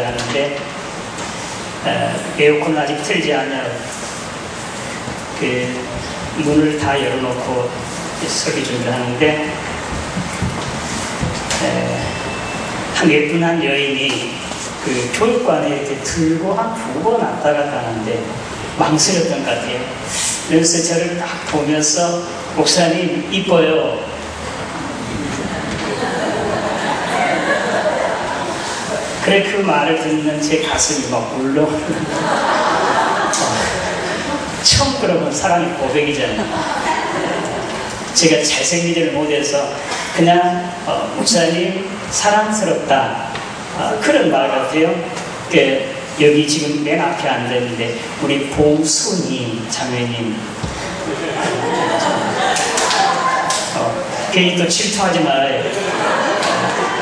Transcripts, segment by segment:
하는데 에어컨을 아직 틀지 않은 그 문을 다 열어놓고 설교 준비를 하는데 한 예쁜 한 여인이 그 교육관에 이렇게 들고 한 2번 왔다 갔다 하는데 망설였던 것 같아요. 그래서 저를 딱 보면서 목사님 이뻐요. 그래 그 말을 듣는 제 가슴이 막 울려. 처음 들어본 사랑의 고백이잖아요. 제가 잘생기지를 못해서 그냥 목사님 사랑스럽다 그런 말 같아요. 여기 지금 맨 앞에 앉아있는데 우리 봉순이 자매님 괜히 또 질투하지 말아요.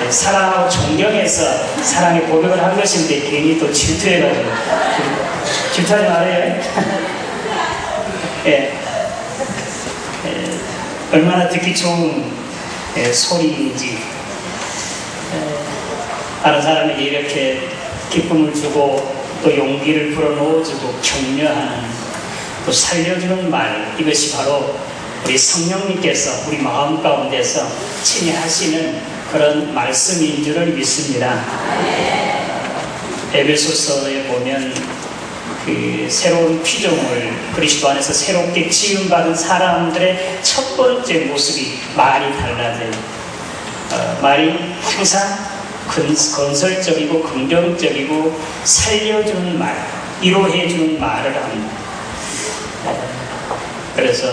사랑하고 존경해서 사랑의 고백을 한 것인데 괜히 또 질투해가지고 질투하지 말아요. 얼마나 듣기 좋은 소리인지 다른 사람에게 이렇게 기쁨을 주고 또 용기를 불어넣어주고 격려하는 또 살려주는 말, 이것이 바로 우리 성령님께서 우리 마음 가운데서 친히 하시는 그런 말씀인 줄을 믿습니다. 에베소서에 보면 그 새로운 피조물, 그리스도 안에서 새롭게 지음받은 사람들의 첫 번째 모습이 말이 달라져요. 말이 항상 건설적이고 긍정적이고 살려주는 말, 위로해주는 말을 합니다. 그래서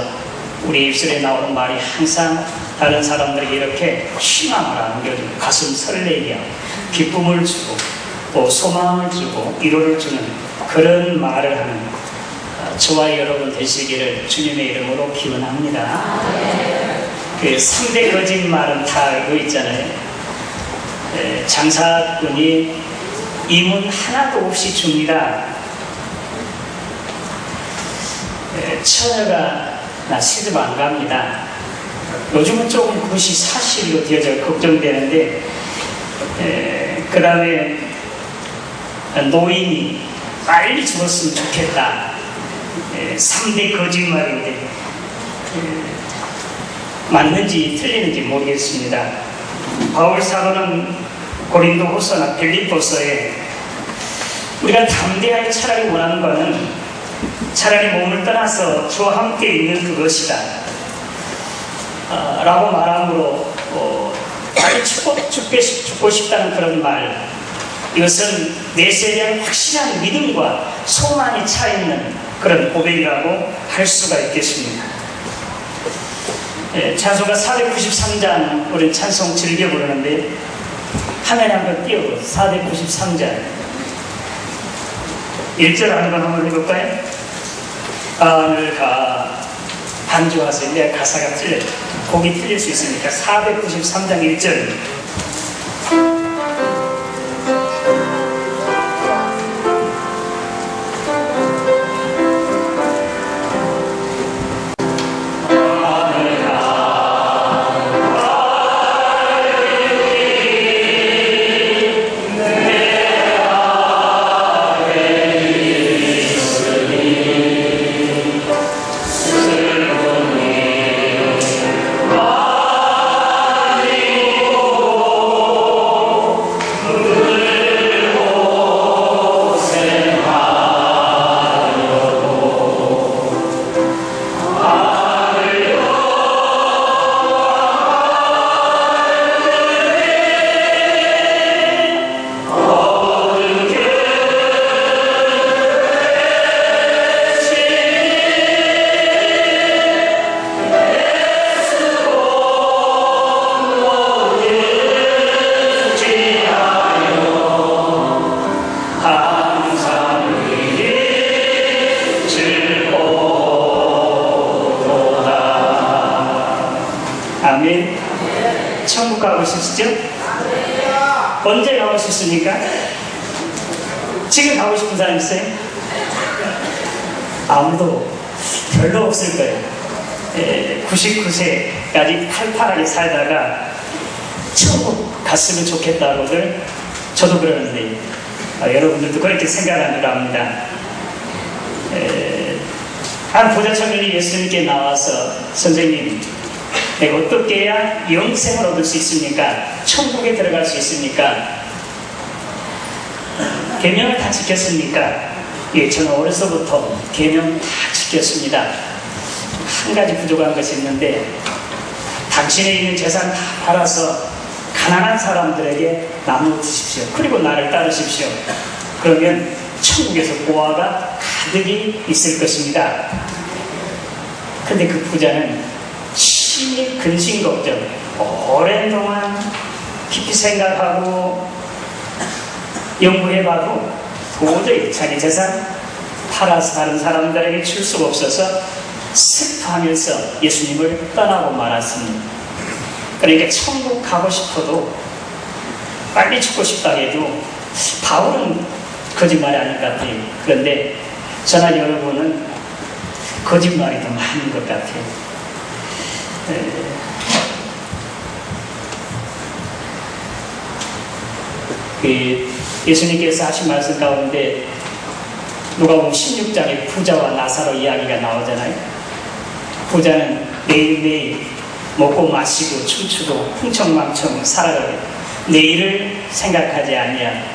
우리 입술에 나오는 말이 항상 다른 사람들에게 이렇게 희망을 안겨주고 가슴 설레게 하고 기쁨을 주고 또 소망을 주고 위로를 주는 그런 말을 하는 저와 여러분 되시기를 주님의 이름으로 기원합니다. 그 3대 거짓말은 다 알고 있잖아요. 장사꾼이 임은 하나도 없이 줍니다. 처녀가 나 시집 안 갑니다. 요즘은 조금 그것이 사실로 되어져 걱정되는데 그 다음에 노인이 빨리 죽었으면 좋겠다. 3대 거짓말인데 맞는지 틀리는지 모르겠습니다. 바울 사도는 고린도 후서나 빌립보서에 우리가 담대하게 차라리 원하는 것은 차라리 몸을 떠나서 주와 함께 있는 그것이다 라고 말함으로 빨리 죽고 싶다는 그런 말, 이것은 내세에 대한 확실한 믿음과 소망이 차있는 그런 고백이라고 할 수가 있겠습니다. 찬송가 493장 우리 찬송 즐겨 부르는데 화면에 한번 띄워보세요. 493장 1절 한번 해볼까요? 하늘가 반주하세요. 내가 가사가 틀려요. 곡이 틀릴 수 있으니까 493장 1절 아멘. 천국 가고 싶으시죠? 언제 가고 싶습니까? 지금 가고 싶은 사람 있어요? 아무도 별로 없을 거예요. 99세까지 팔팔하게 살다가 천국 갔으면 좋겠다고들 저도 그러는데 여러분들도 그렇게 생각하리라 합니다. 한 부자 청년이 예수님께 나와서 선생님, 내가 어떻게 해야 영생을 얻을 수 있습니까? 천국에 들어갈 수 있습니까? 계명을 다 지켰습니까? 예, 저는 어려서부터 계명 다 지켰습니다. 한 가지 부족한 것이 있는데, 당신에 있는 재산 다 팔아서 가난한 사람들에게 나누어 주십시오. 그리고 나를 따르십시오. 그러면 천국에서 보화가 가득히 있을 것입니다. 근데 그 부자는 심히 근심 걱정, 오랜 동안 깊이 생각하고 연구해봐도 도저히 자기 재산 팔아서 다른 사람들에게 줄 수가 없어서 슬퍼하면서 예수님을 떠나고 말았습니다. 그러니까 천국 가고 싶어도 빨리 죽고 싶다 해도 바울은 거짓말이 아닐 것 같아요. 그런데 저나 여러분은 거짓말이 더 많은 것 같아요. 예수님께서 하신 말씀 가운데 누가복음 16장에 부자와 나사로 이야기가 나오잖아요. 부자는 매일매일 먹고 마시고 춤추고 흥청망청 살아가요. 내일을 생각하지 아니하고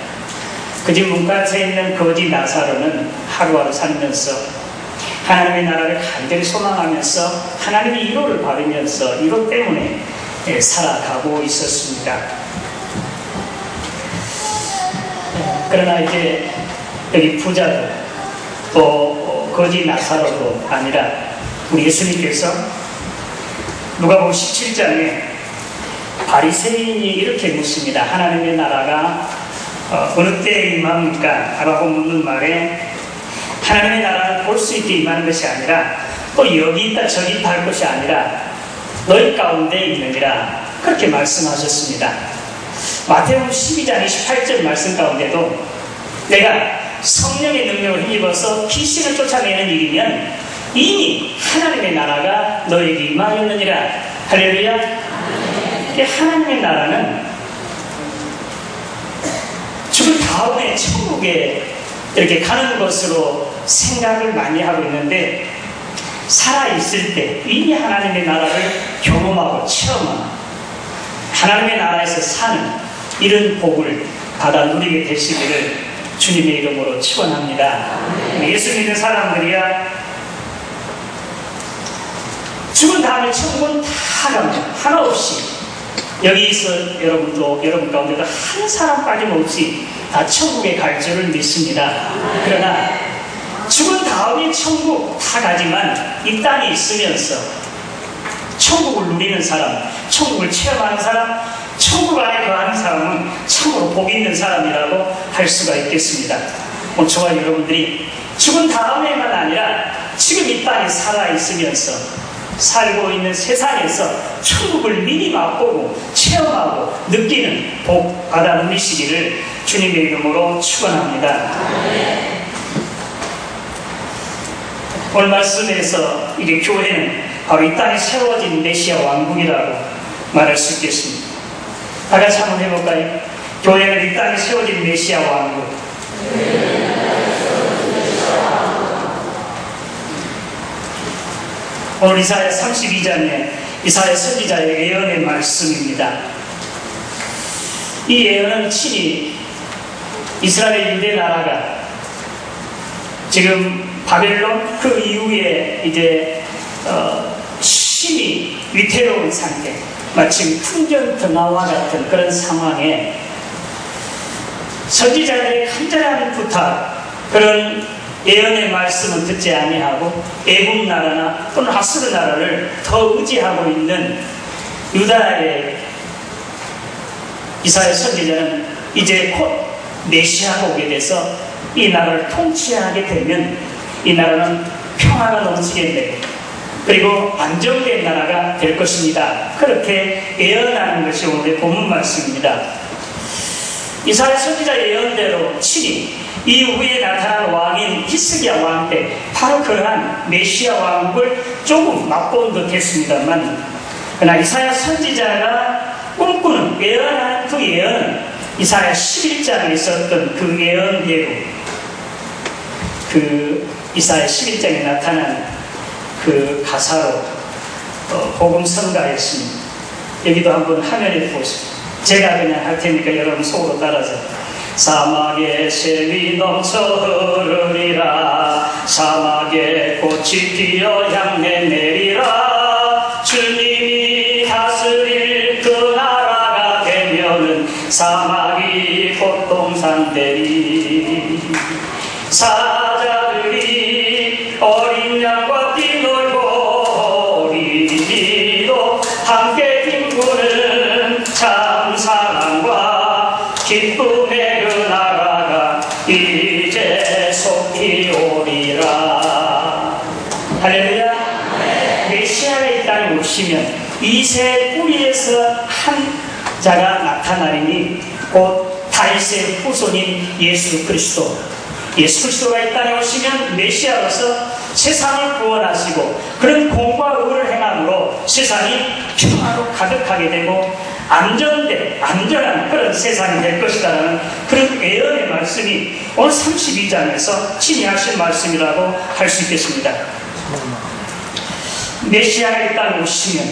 그 집 문간에 있는 거지 나사로는 하루하루 살면서 하나님의 나라를 간절히 소망하면서 하나님의 위로를 받으면서 위로 때문에 살아가고 있었습니다. 그러나 이제 여기 부자도 또 거지 나사로도 아니라 우리 예수님께서 누가복음 17장에 바리새인이 이렇게 묻습니다. 하나님의 나라가 어느 때에 임합니까? 라고 묻는 말에 하나님의 나라를 볼 수 있게 임하는 것이 아니라 또 여기 있다 저기 있다 할 것이 아니라 너희 가운데 있느니라 그렇게 말씀하셨습니다. 마태복음 12장 28절 말씀 가운데도 내가 성령의 능력을 힘입어서 귀신을 쫓아내는 일이면 이미 하나님의 나라가 너에게 임하였느니라. 할렐루야. 하나님의 나라는 죽은 다음에 천국에 이렇게 가는 것으로 생각을 많이 하고 있는데 살아있을 때 이미 하나님의 나라를 경험하고 체험하고 하나님의 나라에서 사는 이런 복을 받아 누리게 되시기를 주님의 이름으로 축원합니다. 예수 믿는 사람들이야 죽은 다음에 천국은 다 갑니다. 하나 없이 여기서 여러분 가운데도 한 사람 빠짐없이 다 천국에 갈 줄을 믿습니다. 그러나 죽은 다음에 천국 다 가지만 이 땅에 있으면서 천국을 누리는 사람, 천국을 체험하는 사람, 천국 안에 거하는 사람은 참으로 복 있는 사람이라고 할 수가 있겠습니다. 오늘 저와 여러분들이 죽은 다음에만 아니라 지금 이 땅에 살아있으면서 살고 있는 세상에서 천국을 미리 맛보고 체험하고 느끼는 복 받아 누리시기를 주님의 이름으로 축원합니다. 오늘 말씀에서 이제 교회는 바로 이 땅에 세워진 메시아 왕국이라고 말할 수 있겠습니다. 다 같이 한번 해볼까요? 교회는 이 땅에 세워진 메시아 왕국. 오늘 이사야 32장에 이사야 선지자의 예언의 말씀입니다. 이 예언은 친히 이스라엘 유대 나라가 지금 바벨론 그 이후에 이제 심히 위태로운 상태, 마치 풍전등화와 같은 그런 상황에 선지자들의 간절한 부탁, 그런 예언의 말씀을 듣지 아니하고 애굽 나라나 또는 하스르 나라를 더 의지하고 있는 유다의 이사야 선지자는 이제 곧 메시아가 오게 돼서 이 나라를 통치하게 되면 이 나라는 평화가 넘치게 되고 그리고 안정된 나라가 될 것입니다. 그렇게 예언하는 것이 오늘의 본문 말씀입니다. 이사야 선지자 예언대로 친히 이후에 나타난 왕인 히스기야 왕 때 바로 그러한 메시아 왕국을 조금 맛본 듯 했습니다만 그러나 이사야 선지자가 꿈꾸는 예언한 그 예언은 이사야 11장에 있었던 그 예언대로 그 이사야 11장에 나타난 그 가사로 복음 선가했습니다. 여기도 한번 화면에 보시죠. 제가 그냥 할 테니까 여러분 속으로 따라서 사막에 샘이 넘쳐 흐르리라 사막에 꽃이 피어 향내 내리라 주님이 다스릴 그 나라가 되면은 사막이 꽃동산 되리 사자들이 어린 양과 뛰놀고 어린이도 함께 뒹구는 참 사랑과 기쁨의 그 나라가 이제 속히 오리라. 할렐루야. 메시아가 이 땅에 오시면 이새 뿌리에서 한 자가 나타나리니 곧 다윗의 후손인 예수 그리스도. 예수 그리스도가 이 땅에 오시면 메시아로서 세상을 구원하시고 그런 공과 의를 행함으로 세상이 평화로 가득하게 되고 안전한 그런 세상이 될 것이다라는 그런 예언의 말씀이 오늘 32장에서 친히 하신 말씀이라고 할 수 있겠습니다. 메시아가 이 땅에 오시면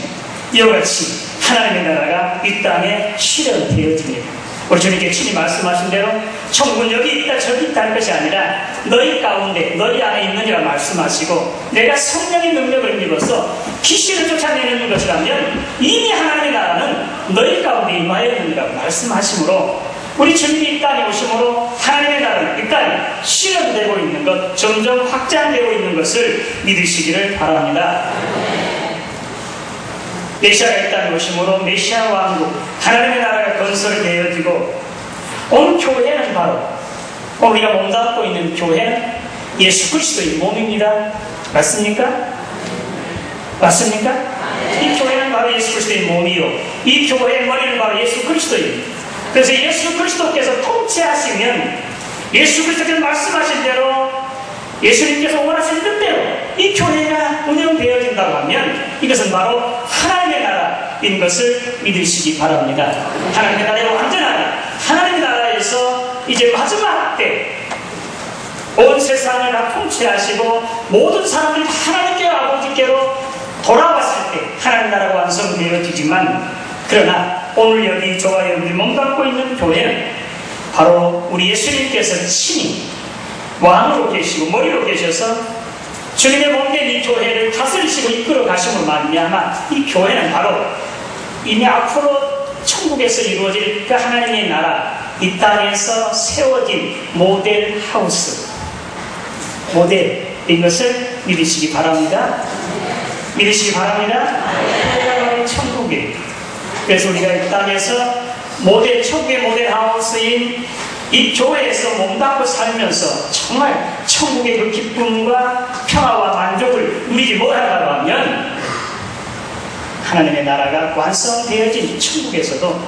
이와 같이 하나님의 나라가 이 땅에 실현되어집니다. 우리 주님께 친히 말씀하신 대로 천국은 여기 있다 저기 있다 할 것이 아니라 너희 가운데 너희 안에 있느니라 말씀하시고 내가 성령의 능력을 입어서 귀신을 쫓아내는 것이라면 이미 하나님의 나라는 너희 가운데 임하였느니라 말씀하시므로 우리 주님이 이 땅에 오심으로 하나님의 나라는 이 땅에 실현되고 있는 것 점점 확장되고 있는 것을 믿으시기를 바랍니다. 메시아가 이 땅에 오심으로 메시아 왕국 하나님의 나라가 건설되어지고 오늘 교회는 바로 우리가 몸담고 있는 교회는 예수 그리스도의 몸입니다. 맞습니까? 맞습니까? 이 교회는 바로 예수 그리스도의 몸이요 이 교회의 머리는 바로 예수 그리스도입니다. 그래서 예수 그리스도께서 통치하시면 예수 그리스도께서 말씀하신 대로 예수님께서 원하시는 뜻대로 이 교회가 운영되어진다고 하면 이것은 바로 하나님의 나라인 것을 믿으시기 바랍니다. 하나님의 나라의 완전한 하나님의 나라에서 이제 마지막 때 온 세상을 다 통치하시고 모든 사람들이 하나님께 아버지께로 돌아왔을 때 하나님의 나라가 완성되어지지만 그러나 오늘 여기 저와 여러분들이 몸담고 있는 교회는 바로 우리 예수님께서 친히 왕으로 계시고 머리로 계셔서 주님의 몸된 이 교회를 다스리시고 이끌어 가심으로 말미암아 이 교회는 바로 이미 앞으로 천국에서 이루어질 그 하나님의 나라 이 땅에서 세워진 모델 하우스 모델인 것을 믿으시기 바랍니다. 믿으시기 바랍니다. 바로 천국이에요. 그래서 우리가 이 땅에서 천국의 모델 하우스인 이 교회에서 몸담고 살면서 정말 천국의 그 기쁨과 평화와 만족을 누리지 못한다고 하면 하나님의 나라가 완성되어진 천국에서도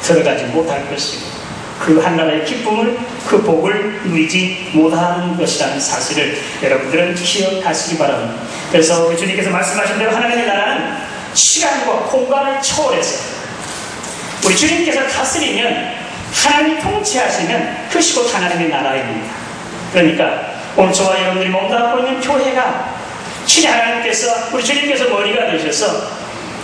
들어가지 못할 것이고 그 한나라의 기쁨을 그 복을 누리지 못하는 것이라는 사실을 여러분들은 기억하시기 바랍니다. 그래서 우리 주님께서 말씀하신 대로 하나님의 나라는 시간과 공간을 초월해서 우리 주님께서 다스리면 하나님이 통치하시면 그것이 곧 하나님의 나라입니다. 그러니까 오늘 저와 여러분들이 몸담고 있는 교회가 친히 하나님께서 우리 주님께서 머리가 되셔서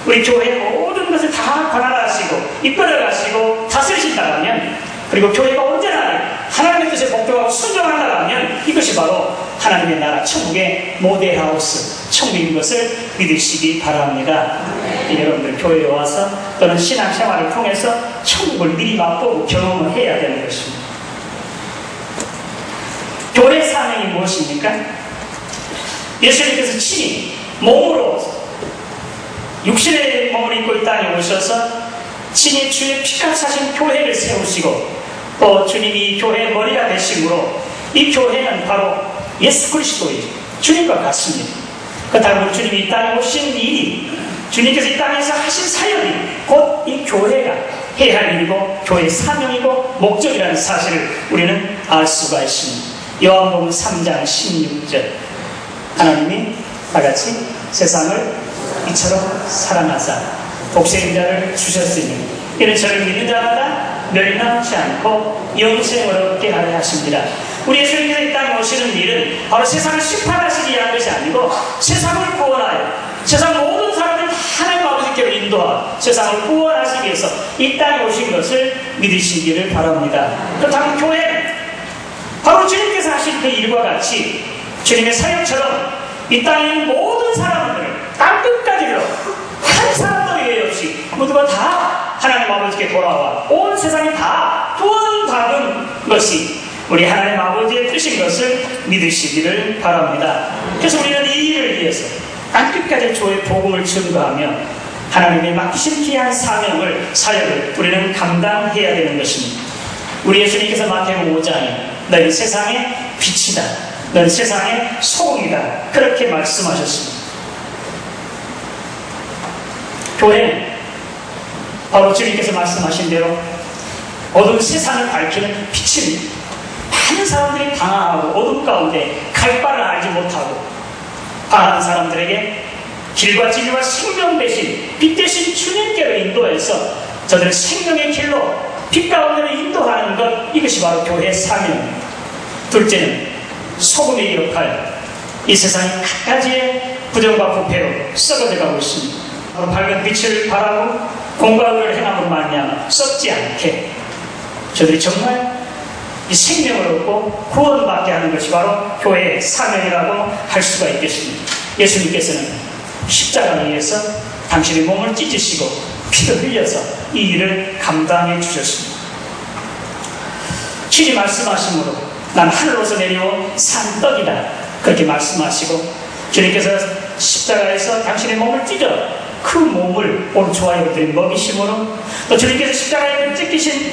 우리 교회의 모든 것을 다 관할하시고 이끌어가시고 다스리신다면 그리고 교회가 언제나 하나님의 뜻에 복종하고 순종한다면 이것이 바로 하나님의 나라 천국의 모델하우스 천국인 것을 믿으시기 바랍니다. 여러분들 교회에 와서 또는 신앙생활을 통해서 천국을 미리 맛보고 경험을 해야 되는 것입니다. 교회의 사명이 무엇입니까? 예수님께서 친히 몸으로 육신의 몸을 입고 이 땅에 오셔서 친히 주의 피값 사신 교회를 세우시고 또 주님이 교회의 머리가 되심으로 이 교회는 바로 예수 그리스도의 주님과 같습니다. 그렇다고 주님이 이 땅에 오신 일이 주님께서 이 땅에서 하신 사역이 곧 이 교회가 해야 할 일이고 교회의 사명이고 목적이라는 사실을 우리는 알 수가 있습니다. 요한복음 3장 16절 하나님이 다같이 세상을 이처럼 사랑하사 독생자를 주셨으니 이는 저를 믿는 자마다 멸망치 않고 영생을 얻게 하려 하십니다. 우리 예수님께서 이 땅에 오시는 일은 바로 세상을 심판하시기 위한 것이 아니고 세상을 구원하여 세상 모든 사람들 하나님 아버지께로 인도하여 세상을 구원하시기 위해서 이 땅에 오신 것을 믿으시기를 바랍니다. 그렇다면 교회는 바로 주님께서 하신 그 일과 같이 주님의 사역처럼 이 땅에 있는 모든 사람들을 땅끝까지로 한 사람도 예외 없이 모두가 다 하나님 아버지께 돌아와 온 세상이 다 구원받은 것이 우리 하나님 아버지의 뜻인 것을 믿으시기를 바랍니다. 그래서 우리는 이 일을 위해서 땅끝까지 주의 복음을 증거하며 하나님의 맡기신 귀한 사역을 우리는 감당해야 되는 것입니다. 우리 예수님께서 마태복음 5장에 너희 세상의 빛이다, 너희 세상의 소금이다, 그렇게 말씀하셨습니다. 교회는 바로 주님께서 말씀하신 대로 어두운 세상을 밝히는 빛입니다. 많은 사람들이 방황하고 어둠 가운데 갈 바를 알지 못하고 방황하는 사람들에게 길과 진리와 생명 대신 빛 대신 주님께로 인도해서 저들을 생명의 길로 빛 가운데로 인도하는 것, 이것이 바로 교회의 사명입니다. 둘째는 소금의 역할. 이 세상이 갖가지의 부정과 부패로 썩어져 가고 있습니다. 바로 밝은 빛을 바라고 공과 의를 행함으로 말미암아 썩지 않게 저들이 정말 이 생명을 얻고 구원받게 하는 것이 바로 교회의 사명이라고 할 수가 있겠습니다. 예수님께서는 십자가를 위해서 당신의 몸을 찢으시고 피를 흘려서 이 일을 감당해 주셨습니다. 주님 말씀하심으로 난 하늘로서 내려온 산떡이다, 그렇게 말씀하시고 주님께서 십자가에서 당신의 몸을 찢어 그 몸을 오른쪽과 여러분들이 먹이심으로 또 주님께서 십자가에 찢기신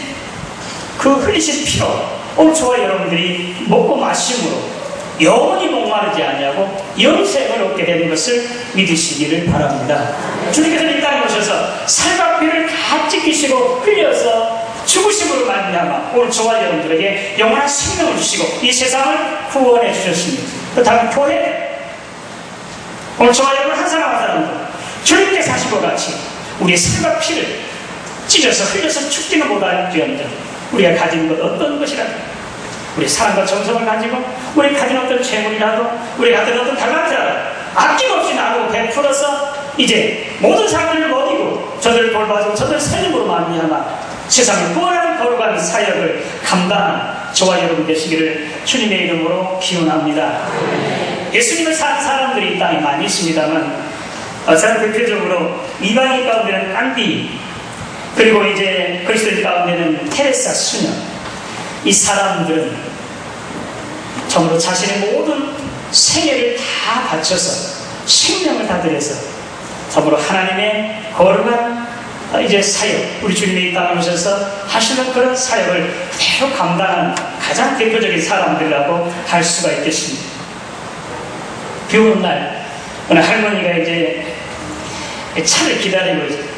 그 흘리신 피로 오른쪽과 여러분들이 먹고 마심으로 영원히 목마르지 아니하고 영생을 얻게 되는 것을 믿으시기를 바랍니다. 주님께서는 이 땅에 오셔서 살과 피를 다 찢기시고 흘려서 죽으심으로 말미암아 오늘 저와 여러분들에게 영원한 생명을 주시고 이 세상을 구원해 주셨습니다. 그렇다면 교회, 오늘 저와 여러분 한 사람 한 사람도 주님께서 하신 것 같이 우리의 살과 피를 찢어서 흘려서 죽지는 못할지언정 우리가 가진 것 어떤 것이라도, 우리 사랑과 정성을 가지고 우리 가진 어떤 재물이라도 우리 가진 어떤 달란트라도 아낌없이 나누고 베풀어서 이제 모든 사람들을 먹이고 저들을 돌봐주고 저들 살림으로 말미암아 세상을 구원하는 거룩한 사역을 감당한 저와 여러분 되시기를 주님의 이름으로 기원합니다. 예수님을 산 사람들이 이 땅에 많이 있습니다만 저는 대표적으로 이방인 가운데는 깡비, 그리고 이제 그리스도인 가운데는 테레사 수녀, 이 사람들은 정말로 자신의 모든 생애를 다 바쳐서 생명을 다 들여서 정말로 하나님의 거룩한 이제 사역, 우리 주님이 이 땅에 오셔서 하시는 그런 사역을 그대로 감당한 가장 대표적인 사람들이라고 할 수가 있겠습니다. 비 오는 날 어느 할머니가 이제 차를 기다리고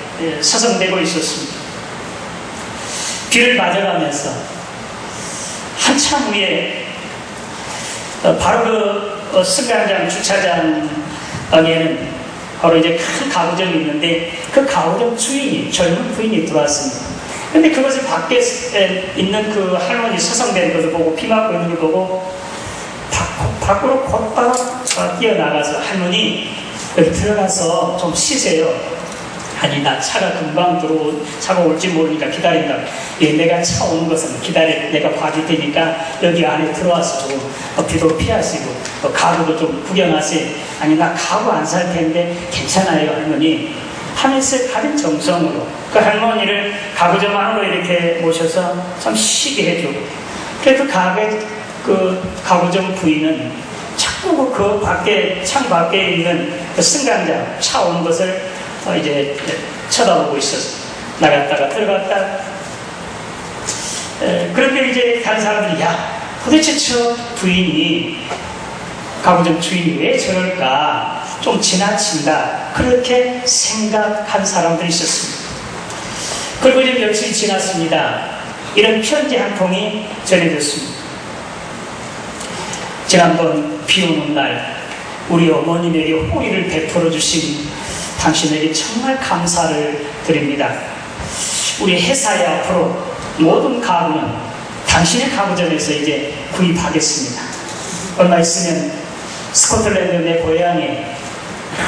서성대고 있었습니다. 비를 맞아가면서 한참 위에 바로 그 승강장 주차장에는 바로 이제 큰 가구점이 있는데 그 가구점 주인이, 젊은 부인이 들어왔습니다. 근데 그것을 밖에 있는 그 할머니 서성대는 것을 보고, 비 맞고 있는 걸 보고 밖으로 곧바로 뛰어나가서 할머니 여기 들어가서 좀 쉬세요. 아니 나 차가 금방 차가 올지 모르니까 기다린다. 예, 내가 차 오는 것은 내가 봐줄 테니까 여기 안에 들어와서 좀 비도 피하시고 가구도 좀 구경하세요. 아니 나 가구 안 살 텐데 괜찮아요 할머니 하면서 가진 정성으로 그 할머니를 가구점 안으로 이렇게 모셔서 참 쉬게 해주고, 그래서 그 가구점 부인은 자꾸 그 밖에, 창 밖에 있는 그 승강장 차 오는 것을 이제 쳐다보고 있었어. 나갔다가 들어갔다. 그런데 이제 다른 사람들이 야 도대체 저 부인이, 가구점 주인이 왜 저럴까, 좀 지나친다, 그렇게 생각한 사람들이 있었습니다. 그리고 이제 며칠이 지났습니다. 이런 편지 한 통이 전해졌습니다. 지난번 비 오는 날 우리 어머님에게 호의를 베풀어 주신 당신에게 정말 감사를 드립니다. 우리 회사에 앞으로 모든 가구는 당신의 가구점에서 이제 구입하겠습니다. 얼마 있으면 스코틀랜드 내 고향에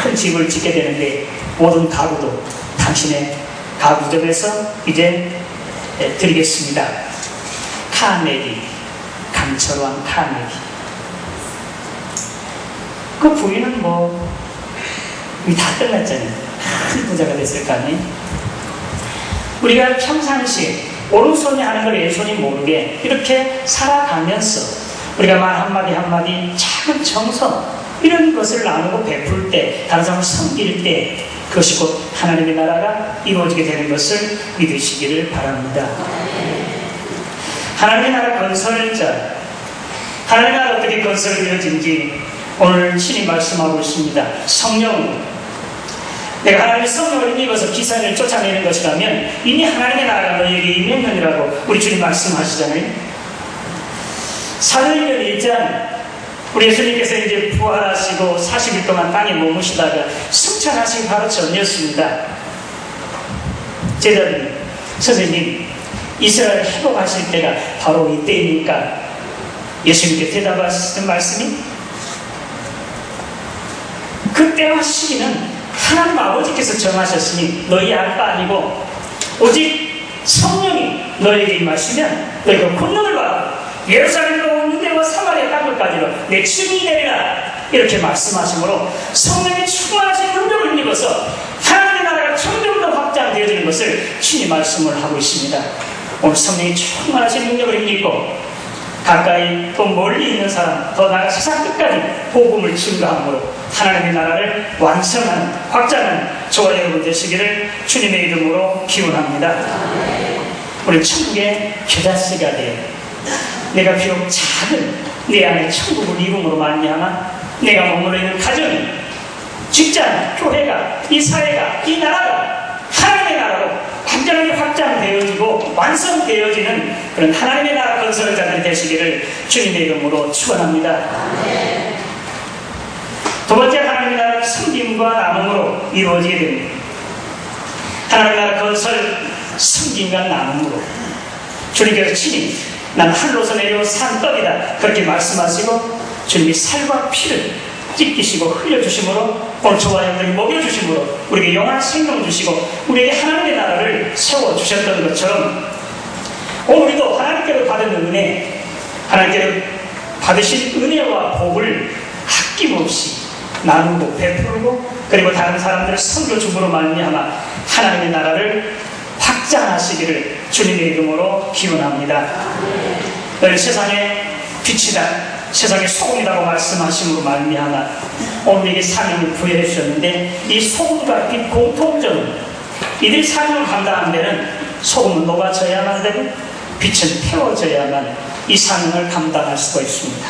큰 집을 짓게 되는데 모든 가구도 당신의 가구점에서 이제 드리겠습니다. 카네기, 강철왕 카네기. 그 부인은 이미 다 끝났잖아요. 큰 부자가 됐을 거 아니에요. 우리가 평상시에 오른손이 하는 걸 왼손이 모르게 이렇게 살아가면서 우리가 말 한마디 한마디 작은 정성 이런 것을 나누고 베풀 때, 다른 사람을 섬길 때 그것이 곧 하나님의 나라가 이루어지게 되는 것을 믿으시기를 바랍니다. 하나님의 나라 건설자, 하나님의 나라 어떻게 건설되어진지 오늘 친히 말씀하고 있습니다. 성령, 내가 하나님의 성령을 힘입어서 기사를 쫓아내는 것이라면 이미 하나님의 나라가 너희에게 임했느니라고 우리 주님 말씀하시잖아요. 사도행전 1장 우리 예수님께서 이제 부활하시고 40일 동안 땅에 머무시다가 승천하시기 바로 전이었습니다. 제자들이 선생님 이스라엘 회복하실 때가 바로 이때이니까 예수님께 대답하시는 말씀이 그때와 시기는 하나님 아버지께서 정하셨으니 너희 알 바 아니고 오직 성령이 너희에게 임하시면 너희가 권능을 받아 예루살렘과 유대와 사마리아 땅끝까지로 내 증인이 되리라 이렇게 말씀하시므로 성령이 충만하신 능력을 입어서 하나님의 나라가 점점 더 확장되어지는 것을 주님 말씀을 하고 있습니다. 오늘 성령이 충만하신 능력을 입고 가까이 또 멀리 있는 사람 더 나아가 세상 끝까지 복음을 증거함으로 하나님의 나라를 완성하는 확장하는 저와 여러분 되시기를 주님의 이름으로 기원합니다. 우리 천국의 겨자씨가 되어 내가 비록 작은 내 안에 천국을 이룸으로 말미암아 내가 머물러 있는 가정이 직장, 교회가, 이 사회가, 이 나라가 하나님의 나라로 완전하게 확장되어지고 완성되어지는 그런 하나님의 나라 건설자들이 되시기를 주님의 이름으로 축원합니다. 두 번째 하나님의 나라는 섬김과 나눔으로 이루어지게 됩니다. 하나님의 나라 건설 섬김과 나눔으로 주님께서 친히 난 하늘로서 내려온 산떡이다 그렇게 말씀하시고 주님이 살과 피를 찢기시고 흘려주심으로 오늘 저와 여러분에게 먹여주심으로 우리에게 영원한 생명 주시고 우리에게 하나님의 나라를 세워주셨던 것처럼 오늘 우리도 하나님께로 받은 은혜, 하나님께로 받으신 은혜와 복을 아낌없이 나누고 베풀고 그리고 다른 사람들을 섬겨줌으로 말미암아 하나님의 나라를 확장하시기를 주님의 이름으로 기원합니다. 너희 세상의 빛이다, 세상의 소금이라고 말씀하심으로 말미암아 오늘 에게 사명을 부여해 주셨는데 이 소금과 빛 공통점은 이들이 사명을 감당하는 데는 소금은 녹아져야만 되고 빛은 태워져야만 이 사명을 감당할 수가 있습니다.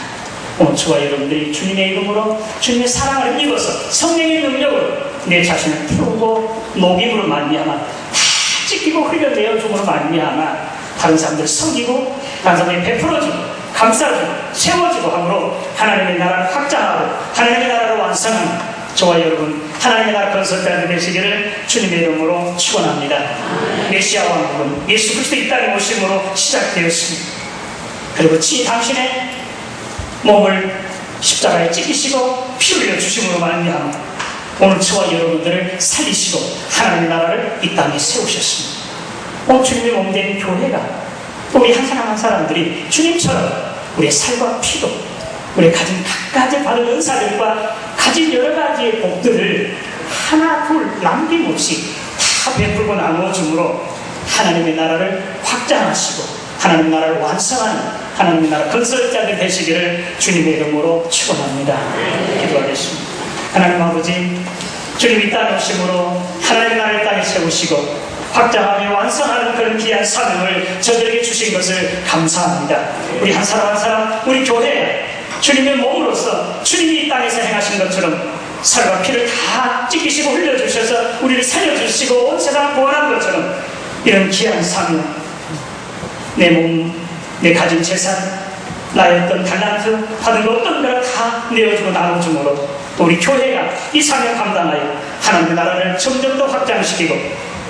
오늘 저와 여러분들이 주님의 이름으로 주님의 사랑을 입어서 성령의 능력으로 내 자신을 태우고 녹임으로 말미암아 찢기고 흘려내어줌으로 말미암아 다른 사람들을 섬기고 다른 사람에게 베풀어주고 감싸주고 세워주고 함으로 하나님의 나라를 확장하고 하나님의 나라를 완성하는 저와 여러분 하나님의 나라 건설자들 되시기를 주님의 이름으로 축원합니다. 메시아 왕국은 예수 그리스도 이 땅에 오심으로 시작되었습니다. 그리고 당신의 몸을 십자가에 찢기시고 피 흘려 주심으로 말미암아 오늘 저와 여러분들을 살리시고 하나님의 나라를 이 땅에 세우셨습니다. 오늘 주님의 몸된 교회가 우리 한 사람 한 사람들이 주님처럼 우리의 살과 피로 우리의 가진 각가지 받은 은사들과 가진 여러 가지의 복들을 하나 둘 남김없이 다 베풀고 나누어줌으로 하나님의 나라를 확장하시고 하나님의 나라를 완성하는 하나님의 나라 건설자들 되시기를 주님의 이름으로 축원합니다. 기도하겠습니다. 하나님 아버지, 주님 이 땅에 오심으로 하나님의 나라를 땅에 세우시고 확장하며 완성하는 그런 귀한 사명을 저들에게 주신 것을 감사합니다. 우리 한 사람 한 사람, 우리 교회 주님의 몸으로서 주님이 이 땅에서 행하신 것처럼 살과 피를 다 찢기시고 흘려주셔서 우리를 살려주시고 온 세상을 구원한 것처럼 이런 귀한 사명, 내 몸, 내 가진 재산, 나의 어떤 달란트, 받은 것 어떤 거를 다 내어주고 나눠줌으로 우리 교회가 이 사명 감당하여 하나님의 나라를 점점 더 확장시키고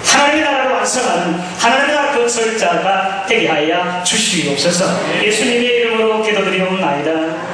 하나님의 나라를 완성하는 하나님의 나라 건설자 자가 되게 하여 주시옵소서. 예수님의 이름으로 기도드리옵나이다.